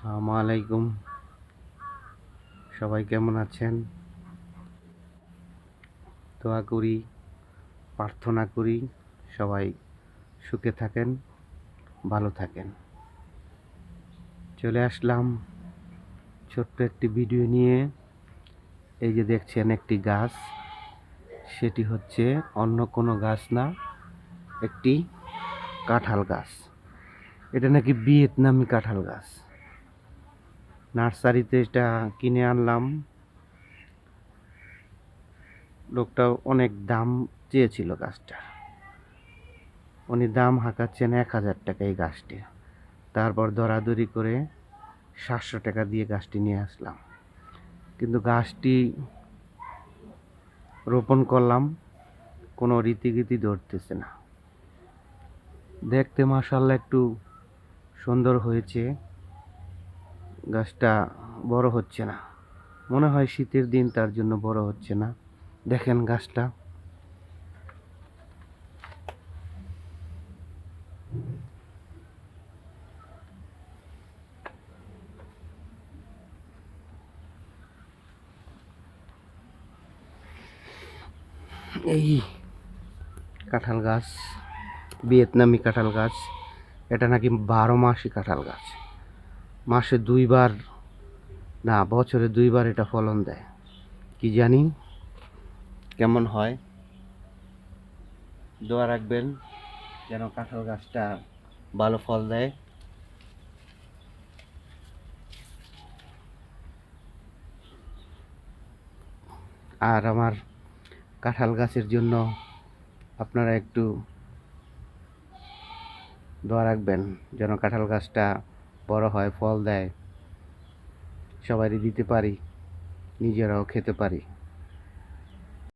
আসসালামু আলাইকুম। সবাই কেমন আছেন? দোয়া করি, প্রার্থনা করি সবাই সুখে থাকেন, ভালো থাকেন। চলে আসলাম ছোট্ট একটি ভিডিও নিয়ে। এই যে দেখছেন একটি গাছ, সেটি হচ্ছে অন্য কোনো গাছ না, একটি কাঁঠাল গাছ। এটা নাকি ভিয়েতনামি কাঁঠাল গাছ। নার্সারিতে এটা কিনে আনলাম। লোকটা অনেক দাম চেয়েছিল গাছটা। উনি দাম হাঁকাচ্ছেন ১,০০০ টাকা এই গাছটি। তারপর দরাদরি করে ৭০০ টাকা দিয়ে গাছটি নিয়ে আসলাম। কিন্তু গাছটি রোপণ করলাম, কোনো রীতিগীতি ধরতেছে না। দেখতে মাশাআল্লাহ একটু সুন্দর হয়েছে, গাছটা বড় হচ্ছে না। মনে হয় শীতের দিন, তার জন্য বড় হচ্ছে না। দেখেন গাছটা, এই কাঁঠাল গাছ, ভিয়েতনামি কাঁঠাল গাছ। এটা নাকি ১২ মাসই কাঁঠাল গাছ। মাসে ২ বার, না বছরে ২ বার এটা ফলন দেয়। কি জানি কেমন হয়। দোয়া রাখবেন যেন কাঁঠাল গাছটা ভালো ফল দেয়। আর আমার কাঁঠাল গাছের জন্য আপনারা একটু দোয়া রাখবেন যেন কাঁঠাল গাছটা বড় হয়, ফল দেয়, সবারই দিতে পারি, নিজেরাও খেতে পারি।